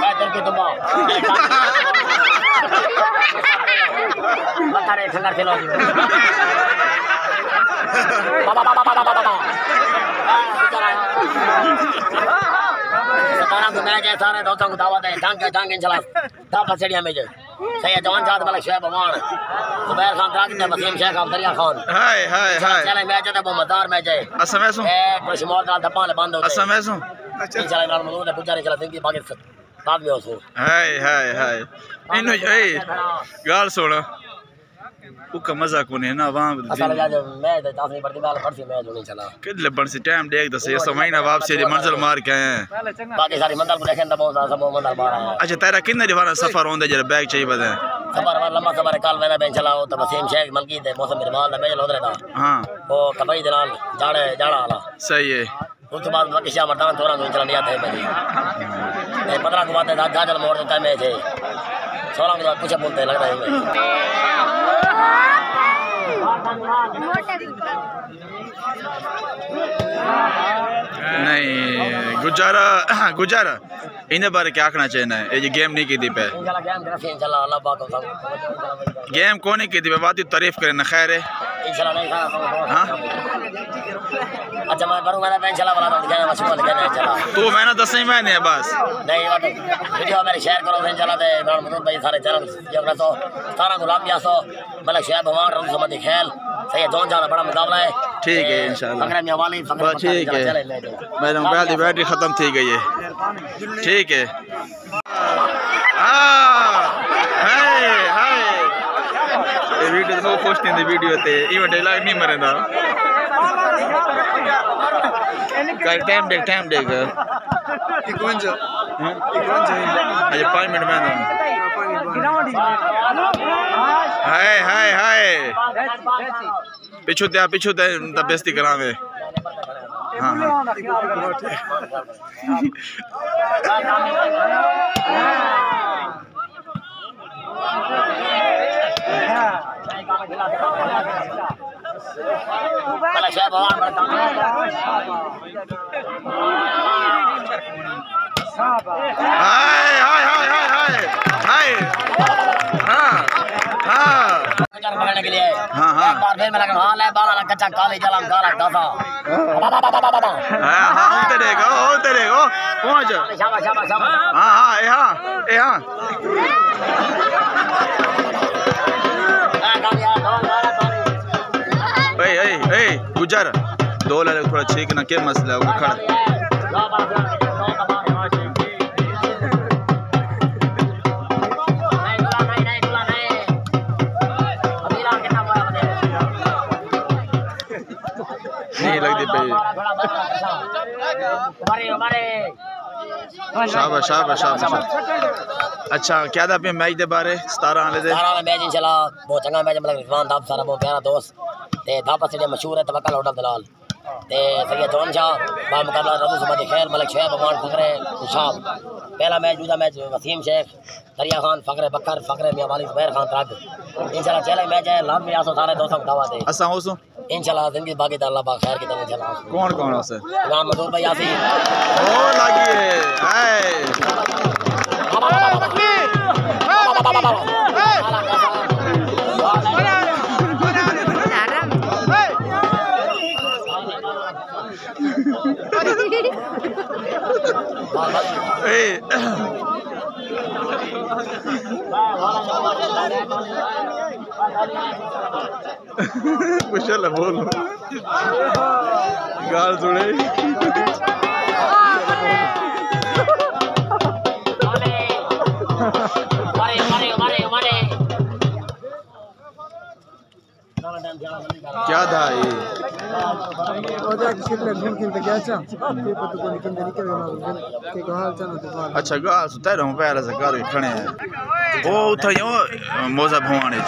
मैं तेरे को तुम बता रहे संगर से लो बाबा बाबा बाबा बाबा सतारा को मैच है सारे दोस्तों को दावत है टांग इंशाल्लाह दावत स्टेडियम में जो सही है जवान साहब मलिक शोएब अमान जुबैर खान ताकि वसीम शेख अब्दुल्ला खान हाय हाय हाय चले मैच है वो मदार मैच है असमैसो ए कुछ मोर का धप्पा ले बंद होते असमैसो इंशाल्लाह इमरान मजूद है गुजारिश चला जिंदगी बाकी बाद में हो हाय हाय हाय इनो ए गाल सोना उका मजा कोने ना वहां असल जा मैच है तासनी पड़ती बाल फरसी मैच होनी चला किद लबन से टाइम देख दस ये समय ना वापसी दी मंजिल मार के आए हैं बाकी सारी मंजिल को देखें तो बहुत सब मंजिल मार आए हैं अच्छा तेरा कितने दीवाना सफर होंदे जरा बैग चाहिए बता सफर लंबा सफर काल वेला बेन चलाओ तो वसीम शेख मलकी दे मौसम रिमाल दा मैच लोदरे दा हां वो कबई दे नाल जाड़ा वाला सही है उस बाद वकिशा मर्दान थोड़ा तो चला लिया थे मेरी 15 को बात है गाजल मोड़ का मैच है 16 के बाद कुछ बोलते लग रहा है नहीं गुजारा इन बारे क्या आखना चाहिए ये गेम नहीं की दी पे गेम को नहीं की दी पे बात तारीफ करे ना खैर है हाँ अच्छा मैं करूँगा ना इंशाल्लाह वाला तो क्या मशहूर लेके इंशाल्लाह तू मैंने दस नहीं मैंने बस नहीं वो वीडियो मेरे शेयर करो इंशाल्लाह दे इमरान मजूद भाई सारे चैनल जो सो सारा गुलाम यासो मलिक शोएब भगवान रब समझ खेल सही है जोन जाना बड़ा मुकाबला है ठीक है इंशाल्लाह फकरे में वाली फकरे ठीक है मेरे मोबाइल की बैटरी खत्म थी गई है ठीक है हाय हाय ये वीडियो नो पोस्ट इन दी वीडियो ते इवन डायलॉग नहीं मरेंदा कल टाइम देख 51 अरे 5 मिनट में हाय हाय हाय पिछू ते बेइज्जती करावे हां मलिक शोएब भगवान हाय हाय हाय हाय हाय हाय हां हां पकड़ने के लिए हां हां एक बार फिर मैं लगा हां ले बाला कच्चा काली जलाम काला दासा हां हां होते देखो पहुंच शाबाश शाबाश शाबाश हां हां ए हां ए गुजर दो ले थोड़ा ठीक ना क्या मसला है खड़ा नहीं लगती पे शाबाश शाबाश शाबाश अच्छा क्या था पे मैच दे बारे 17 आने दे 17 मैच इंशाल्लाह बहुत चंगा मैच मतलब रिजवान साहब सारा बहुत प्यारा दोस्त ते दापा स्टेडियम मशहूर है तवक्कल होटल दलाल ते सैयद जोन शाह बा मुकाबला रबू सुबह खैर मलिक शोएब भगवान फकरे शाह पहला मैच दूसरा मैच वसीम शेख दरिया खान फकरे बकर फकरे मियां वाली जुबैर खान तक इंशाल्लाह चले मैच है लाभ में आसो सारे दोस्तों को दावत है असा होसो इंशाल्लाह जिंदगी बाकी तो अल्लाह पाक खैर की तरह इंशाल्लाह कौन कौन है इमरान मजूद भाई यासी ओ लगी है हाय कुशल बोलो गाल जुड़े क्या था ये अच्छा गाल सुता रहूं पैर से कर खड़े हैं वो उठा यो मोजा भवाने